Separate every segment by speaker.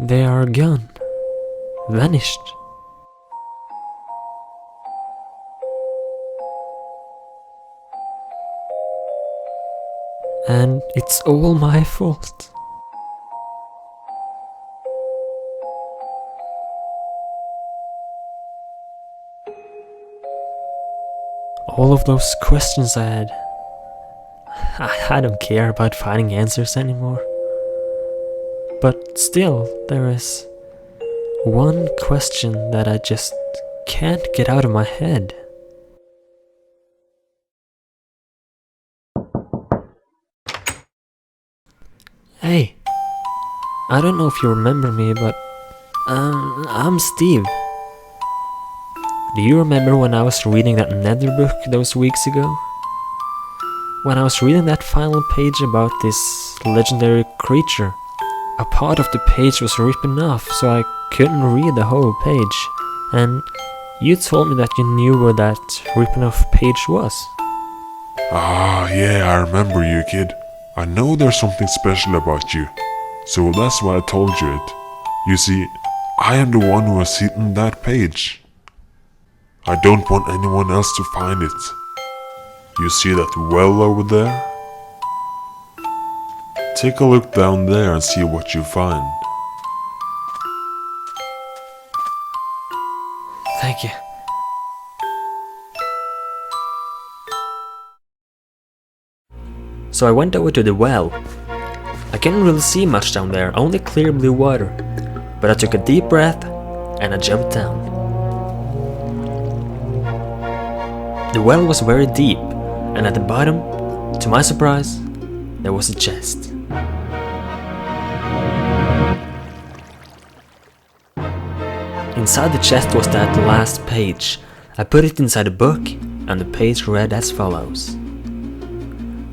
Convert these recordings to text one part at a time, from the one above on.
Speaker 1: They are gone. Vanished. And it's all my fault. All of those questions I had. I don't care about finding answers anymore. But still, there is one question that I just can't get out of my head. Hey, I don't know if you remember me, but I'm Steve. Do you remember when I was reading that Nether book those weeks ago? When I was reading that final page about this legendary creature, a part of the page was ripped off, so I couldn't read the whole page. And you told me that you knew where that ripped off page was.
Speaker 2: Ah, yeah, I remember you, kid. I know there's something special about you, so that's why I told you it. You see, I am the one who has hidden that page. I don't want anyone else to find it. You see that well over there? Take a look down there and see what you find.
Speaker 1: Thank you. So I went over to the well. I couldn't really see much down there, only clear blue water. But I took a deep breath and I jumped down. The well was very deep, and at the bottom, to my surprise, there was a chest. Inside the chest was that last page. I put it inside a book, and the page read as follows.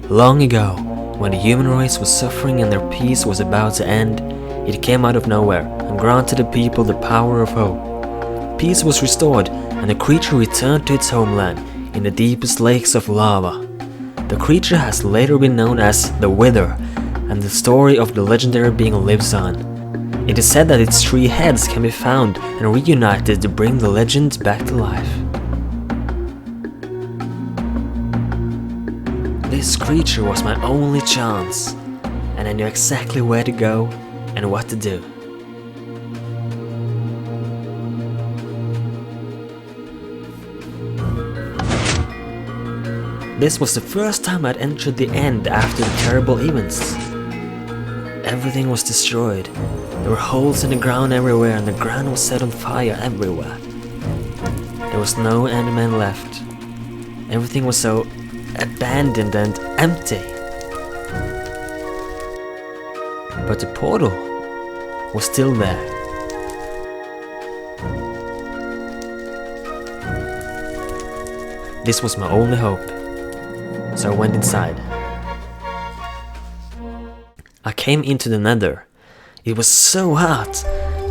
Speaker 1: Long ago, when the human race was suffering and their peace was about to end, it came out of nowhere and granted the people the power of hope. Peace was restored, and the creature returned to its homeland in the deepest lakes of lava. The creature has later been known as the Wither, and the story of the legendary being lives on. It is said that its 3 heads can be found and reunited to bring the legend back to life. This creature was my only chance, and I knew exactly where to go and what to do. This was the first time I'd entered the end after the terrible events. Everything was destroyed. There were holes in the ground everywhere, and the ground was set on fire everywhere. There was no Enderman left. Everything was so abandoned and empty. But the portal was still there. This was my only hope, so I went inside. I came into the Nether. It was so hot.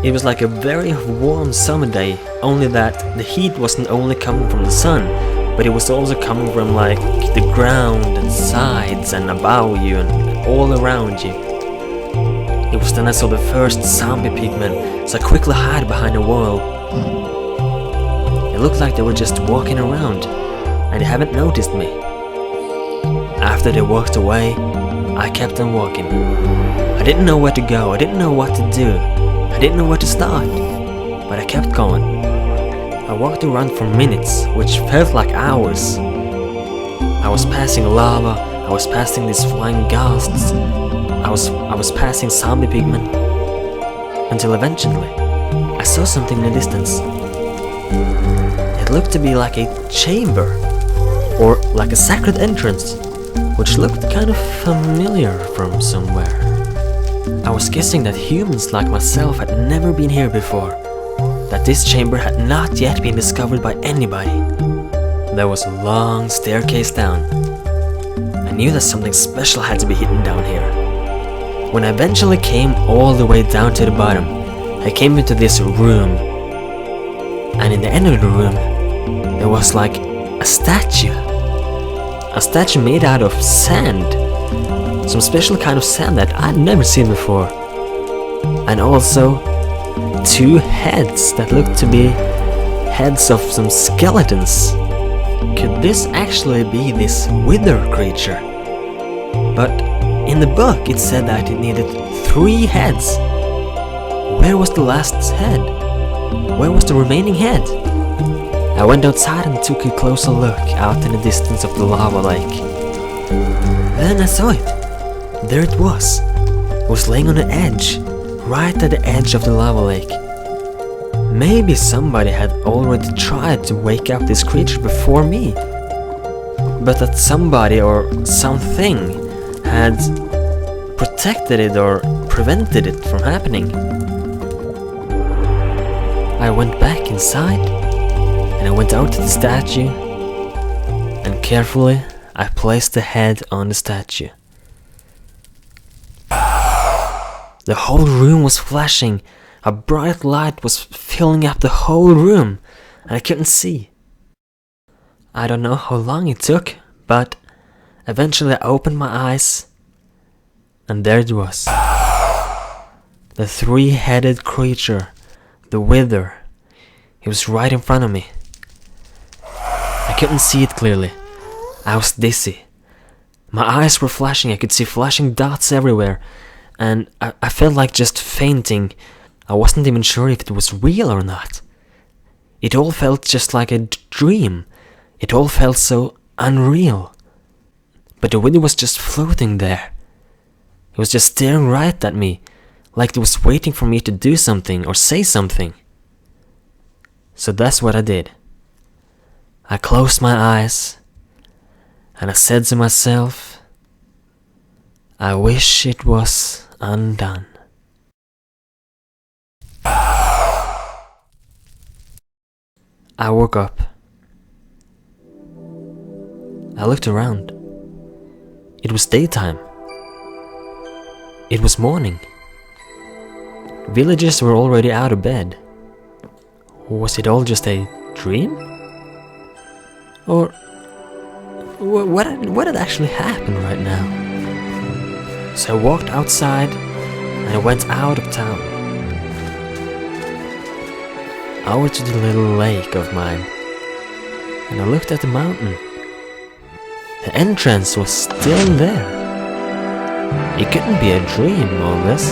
Speaker 1: It was like a very warm summer day, only that the heat wasn't only coming from the sun, but it was also coming from like the ground and sides and above you and all around you. It was then I saw the first zombie pigmen, so I quickly hid behind a wall. It looked like they were just walking around, and they haven't noticed me. After they walked away, I kept on walking. I didn't know where to go, I didn't know what to do, I didn't know where to start, but I kept going. I walked around for minutes, which felt like hours. I was passing lava, I was passing these flying ghasts, I was passing zombie pigmen, until eventually I saw something in the distance. It looked to be like a chamber, or like a sacred entrance, which looked kind of familiar from somewhere. I was guessing that humans like myself had never been here before, that this chamber had not yet been discovered by anybody. There was a long staircase down. I knew that something special had to be hidden down here. When I eventually came all the way down to the bottom, I came into this room, and in the end of the room, there was like a statue. A statue made out of sand. Some special kind of sand that I'd never seen before. And also, two heads that looked to be heads of some skeletons. Could this actually be this wither creature? But in the book it said that it needed 3 heads. Where was the last head? Where was the remaining head? I went outside and took a closer look out in the distance of the lava lake. Then I saw it. There it was. It was laying on the edge, right at the edge of the lava lake. Maybe somebody had already tried to wake up this creature before me. But that somebody or something had protected it or prevented it from happening. I went back inside and I went out to the statue and carefully I placed the head on the statue. The whole room was flashing. A bright light was filling up the whole room and I couldn't see. I don't know how long it took, but eventually I opened my eyes and there it was. The 3-headed creature, the wither. He was right in front of me. I couldn't see it clearly. I was dizzy. My eyes were flashing, I could see flashing dots everywhere, and I felt like just fainting. I wasn't even sure if it was real or not. It all felt just like a dream. It all felt so unreal. But the wither was just floating there. It was just staring right at me, like it was waiting for me to do something or say something. So that's what I did. I closed my eyes and I said to myself, I wish it was undone. I woke up. I looked around. It was daytime. It was morning. Villagers were already out of bed. Was it all just a dream? Or what had actually happened right now? So I walked outside and I went out of town. Over to the little lake of mine. And I looked at the mountain. The entrance was still there. It couldn't be a dream, all this.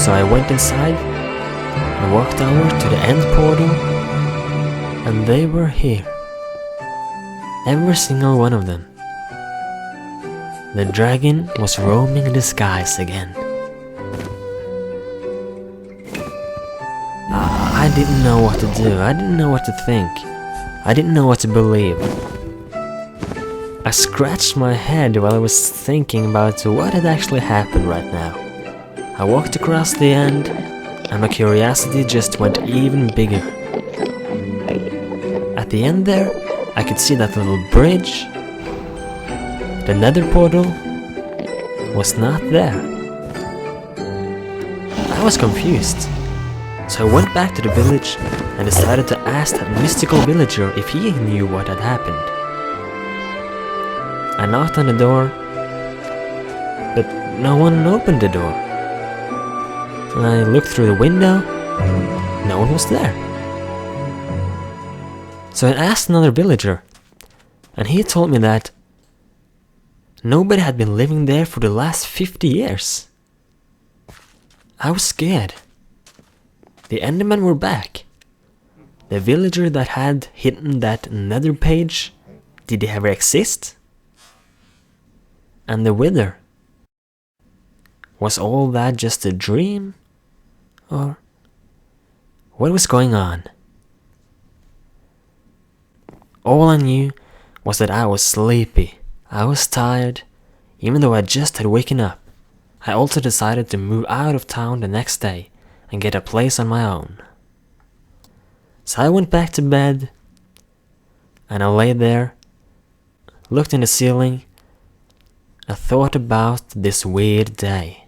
Speaker 1: So I went inside and walked over to the end portal, and they were here. Every single one of them. The dragon was roaming the skies again. I didn't know what to do. I didn't know what to think. I didn't know what to believe. I scratched my head while I was thinking about what had actually happened right now. I walked across the end, and my curiosity just went even bigger. At the end there, I could see that little bridge. The nether portal was not there. I was confused. So I went back to the village and decided to ask that mystical villager if he knew what had happened. I knocked on the door, but no one opened the door. And I looked through the window, no one was there. So I asked another villager, and he told me that nobody had been living there for the last 50 years. I was scared. The Endermen were back. The villager that had hidden that nether page, did he ever exist? And the wither, was all that just a dream? Or what was going on? All I knew was that I was sleepy. I was tired, even though I just had waken up. I also decided to move out of town the next day and get a place on my own. So I went back to bed, and I lay there, looked in the ceiling, and thought about this weird day.